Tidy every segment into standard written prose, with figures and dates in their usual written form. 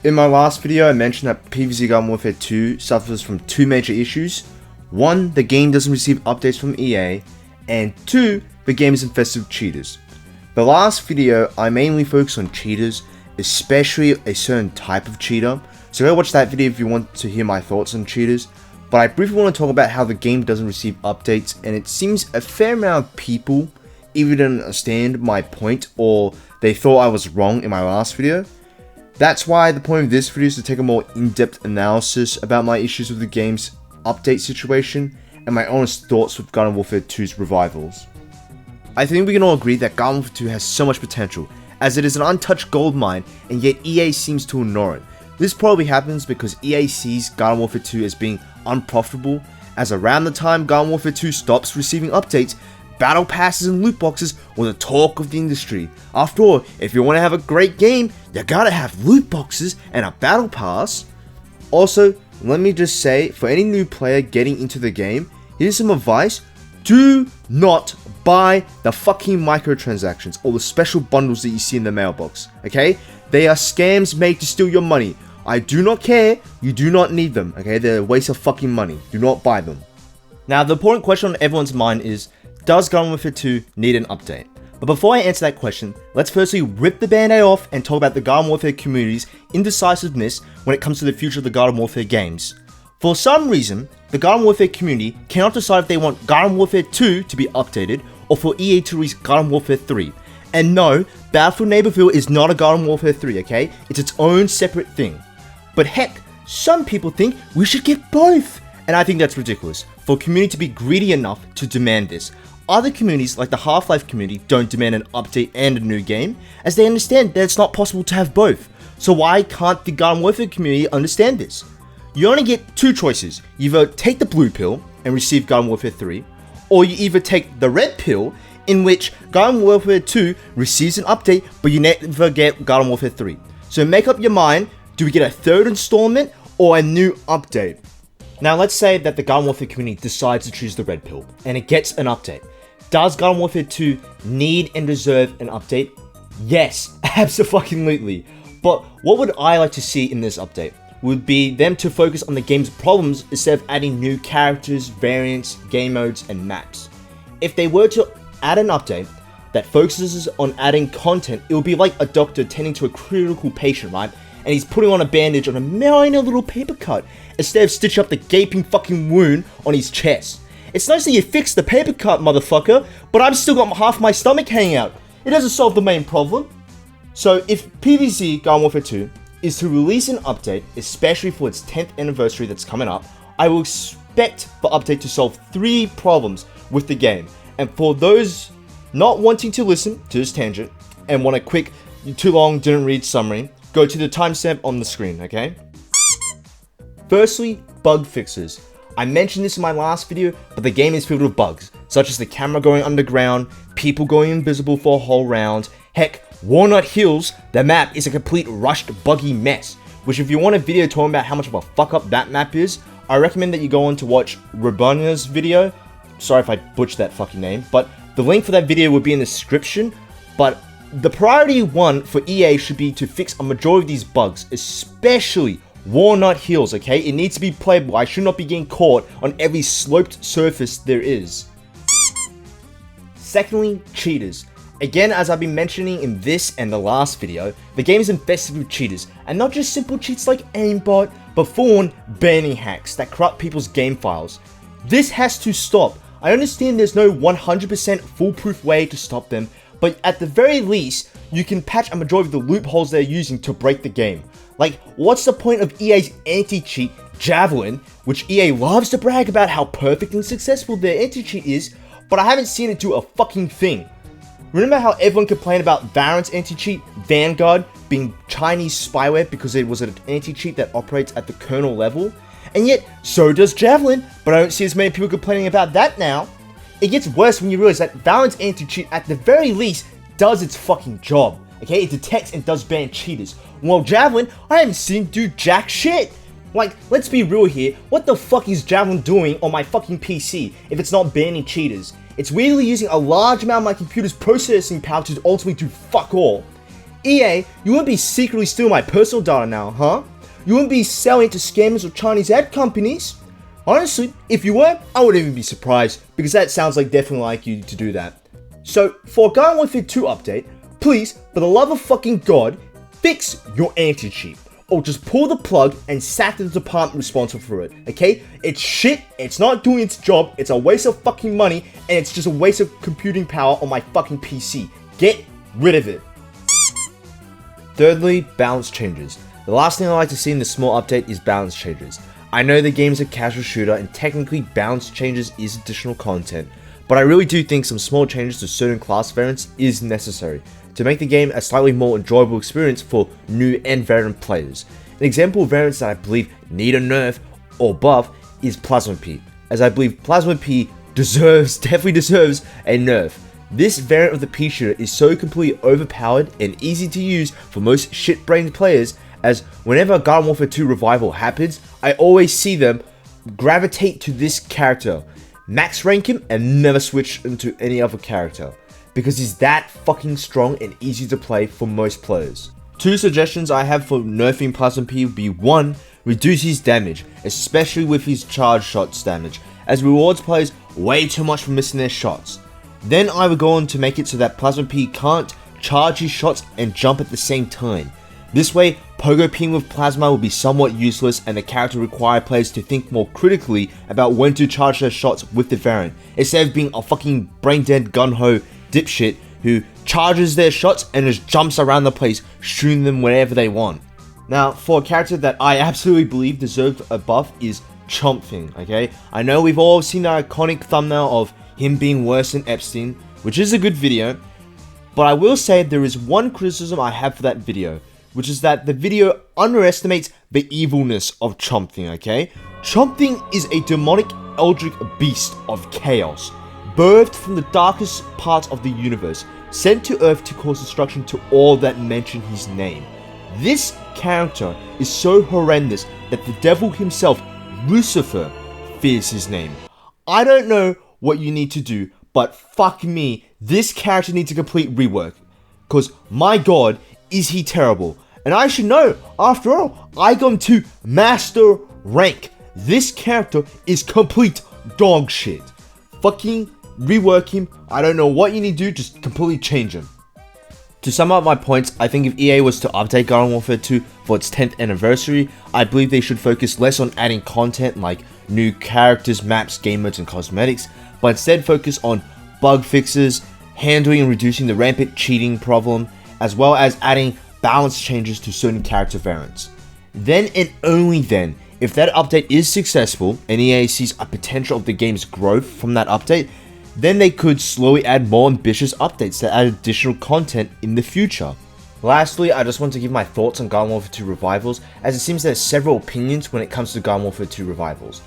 In my last video, I mentioned that PvZ Garden Warfare 2 suffers from two major issues. One, the game doesn't receive updates from EA, and two, the game is infested with cheaters. The last video, I mainly focused on cheaters, especially a certain type of cheater, so go watch that video if you want to hear my thoughts on cheaters. But I briefly want to talk about how the game doesn't receive updates, and it seems a fair amount of people either didn't understand my point or they thought I was wrong in my last video. That's why the point of this video is to take a more in-depth analysis about my issues with the game's update situation and my honest thoughts with Garden Warfare 2's revivals. I think we can all agree that Garden Warfare 2 has so much potential, as it is an untouched goldmine, and yet EA seems to ignore it. This probably happens because EA sees Garden Warfare 2 as being unprofitable, as around the time Garden Warfare 2 stops receiving updates, battle passes and loot boxes were the talk of the industry. After all, if you want to have a great game, you gotta have loot boxes and a battle pass. Also, let me just say, for any new player getting into the game, here's some advice: do not buy the fucking microtransactions or the special bundles that you see in the mailbox, okay? They are scams made to steal your money. I do not care, you do not need them, okay? They're a waste of fucking money. Do not buy them. Now, the important question on everyone's mind is, does Garden Warfare 2 need an update? But before I answer that question, let's firstly rip the band-aid off and talk about the Garden Warfare community's indecisiveness when it comes to the future of the Garden Warfare games. For some reason, the Garden Warfare community cannot decide if they want Garden Warfare 2 to be updated or for EA to release Garden Warfare 3. And no, Battlefield Neighborville is not a Garden Warfare 3, okay? It's its own separate thing. But heck, some people think we should get both, and I think that's ridiculous for a community to be greedy enough to demand this. Other communities, like the Half-Life community, don't demand an update and a new game, as they understand that it's not possible to have both. So why can't the Garden Warfare community understand this? You only get two choices: you either take the blue pill and receive Garden Warfare 3, or you either take the red pill, in which Garden Warfare 2 receives an update, but you never get Garden Warfare 3. So make up your mind, do we get a third installment or a new update? Now let's say that the Garden Warfare community decides to choose the red pill, and it gets an update. Does Garden Warfare 2 need and deserve an update? Yes, absolutely. But what would I like to see in this update? Would be them to focus on the game's problems instead of adding new characters, variants, game modes, and maps. If they were to add an update that focuses on adding content, it would be like a doctor tending to a critical patient, right? And he's putting on a bandage on a minor little paper cut instead of stitching up the gaping fucking wound on his chest. It's nice that you fixed the paper cut, motherfucker, but I've still got half my stomach hanging out. It doesn't solve the main problem. So if PvZ Garden Warfare 2 is to release an update, especially for its 10th anniversary that's coming up, I will expect the update to solve 3 problems with the game. And for those not wanting to listen to this tangent and want a quick, too long, didn't read summary, go to the timestamp on the screen, okay? Firstly, bug fixes. I mentioned this in my last video, but the game is filled with bugs, such as the camera going underground, people going invisible for a whole round. Heck, Walnut Hills, the map, is a complete rushed, buggy mess, which if you want a video talking about how much of a fuck up that map is, I recommend that you go on to watch Robunna's video. Sorry if I butchered that fucking name, but the link for that video will be in the description. But the priority one for EA should be to fix a majority of these bugs, especially Walnut Hills, okay? It needs to be playable. I should not be getting caught on every sloped surface there is. Secondly, cheaters. Again, as I've been mentioning in this and the last video, the game is infested with cheaters, and not just simple cheats like aimbot, but full-on banning hacks that corrupt people's game files. This has to stop. I understand there's no 100% foolproof way to stop them, but at the very least, you can patch a majority of the loopholes they're using to break the game. Like, what's the point of EA's anti-cheat, Javelin, which EA loves to brag about how perfect and successful their anti-cheat is, but I haven't seen it do a fucking thing. Remember how everyone complained about Valorant's anti-cheat, Vanguard, being Chinese spyware because it was an anti-cheat that operates at the kernel level? And yet, so does Javelin, but I don't see as many people complaining about that now. It gets worse when you realize that Valorant's anti-cheat at the very least does its fucking job. Okay, it detects and does ban cheaters. Well, Javelin, I haven't seen do jack shit. Like, let's be real here, what the fuck is Javelin doing on my fucking PC if it's not banning cheaters? It's weirdly using a large amount of my computer's processing power to ultimately do fuck all. EA, you wouldn't be secretly stealing my personal data now, huh? You wouldn't be selling it to scammers or Chinese ad companies? Honestly, if you were, I wouldn't even be surprised, because that sounds like definitely like you to do that. So, for Garden Warfare 2 update, please, for the love of fucking God, fix your anti-cheat. Or just pull the plug and sack the department responsible for it, okay? It's shit, it's not doing its job, it's a waste of fucking money, and it's just a waste of computing power on my fucking PC. Get rid of it. Thirdly, balance changes. The last thing I like to see in this small update is balance changes. I know the game is a casual shooter and technically balance changes is additional content, but I really do think some small changes to certain class variants is necessary to make the game a slightly more enjoyable experience for new and veteran players. An example of variants that I believe need a nerf or buff is Plasma P, as I believe Plasma P definitely deserves a nerf. This variant of the P shooter is so completely overpowered and easy to use for most shit-brained players, as whenever Garden Warfare 2 revival happens, I always see them gravitate to this character, max rank him, and never switch into any other character, because he's that fucking strong and easy to play for most players. Two suggestions I have for nerfing Plasma P would be: 1. Reduce his damage, especially with his charge shots damage, as rewards players way too much for missing their shots. Then I would go on to make it so that Plasma P can't charge his shots and jump at the same time. This way, Pogo Ping with Plasma will be somewhat useless and the character require players to think more critically about when to charge their shots with the variant, instead of being a fucking brain-dead gun-ho dipshit who charges their shots and just jumps around the place, shooting them wherever they want. Now, for a character that I absolutely believe deserves a buff is Chomp Thing, okay? I know we've all seen the iconic thumbnail of him being worse than Epstein, which is a good video, but I will say there is one criticism I have for that video, which is that the video underestimates the evilness of Chomp Thing, okay? Chomp Thing is a demonic eldritch beast of chaos, birthed from the darkest parts of the universe, sent to Earth to cause destruction to all that mention his name. This character is so horrendous that the devil himself, Lucifer, fears his name. I don't know what you need to do, but fuck me, this character needs a complete rework, cause my god, is he terrible. And I should know, after all, I got him to master rank. This character is complete dog shit. Fucking rework him. I don't know what you need to do, just completely change him. To sum up my points, I think if EA was to update Garden Warfare 2 for its 10th anniversary, I believe they should focus less on adding content like new characters, maps, game modes, and cosmetics, but instead focus on bug fixes, handling and reducing the rampant cheating problem, as well as adding balance changes to certain character variants. Then and only then, if that update is successful and EA sees a potential of the game's growth from that update, then they could slowly add more ambitious updates that add additional content in the future. Lastly, I just want to give my thoughts on Garden Warfare 2 revivals, as it seems there's several opinions when it comes to Garden Warfare 2 revivals.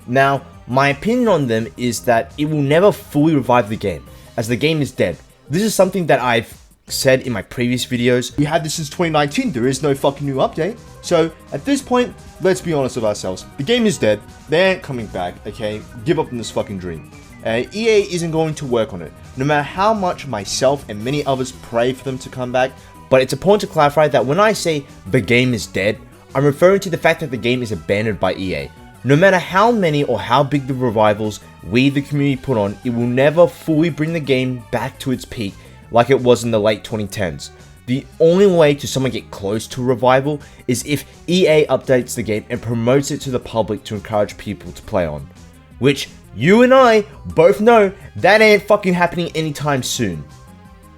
Now, my opinion on them is that it will never fully revive the game, as the game is dead. This is something that I've said in my previous videos. We had this since 2019, there is no fucking new update. So, at this point, let's be honest with ourselves. The game is dead, they ain't coming back, okay? Give up on this fucking dream. EA isn't going to work on it, no matter how much myself and many others pray for them to come back. But it's important to clarify that when I say the game is dead, I'm referring to the fact that the game is abandoned by EA. No matter how many or how big the revivals we, the community, put on, it will never fully bring the game back to its peak like it was in the late 2010s. The only way to someone get close to a revival is if EA updates the game and promotes it to the public to encourage people to play on. Which, you and I both know that ain't fucking happening anytime soon.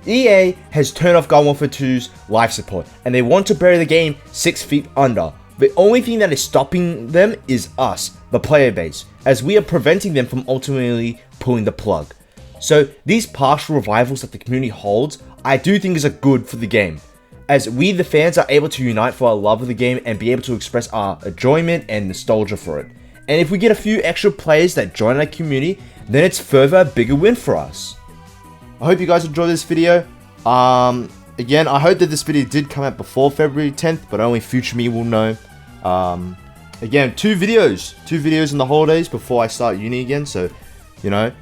EA has turned off Garden Warfare 2's life support, and they want to bury the game 6 feet under. The only thing that is stopping them is us, the player base, as we are preventing them from ultimately pulling the plug. So these partial revivals that the community holds, I do think is a good for the game, as we the fans are able to unite for our love of the game and be able to express our enjoyment and nostalgia for it. And if we get a few extra players that join our community, then it's further a bigger win for us. I hope you guys enjoyed this video. Again, I hope that this video did come out before February 10th, but only future me will know. Again, two videos in the holidays before I start uni again, so, you know.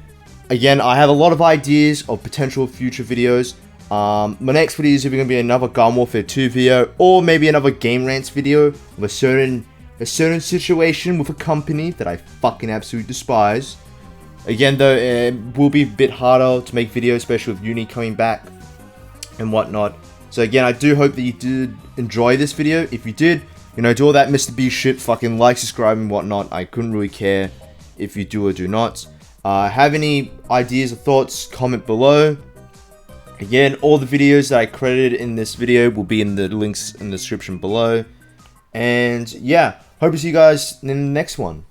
Again, I have a lot of ideas of potential future videos. My next video is either going to be another Garden Warfare 2 video, or maybe another Game Rants video of a certain situation with a company that I fucking absolutely despise. Again though, it will be a bit harder to make videos, especially with uni coming back and whatnot. So again, I do hope that you did enjoy this video. If you did, you know, do all that Mr. B shit, fucking like, subscribe and whatnot. I couldn't really care if you do or do not. Have any ideas or thoughts, comment below. Again, all the videos that I credited in this video will be in the links in the description below. And yeah, hope to see you guys in the next one.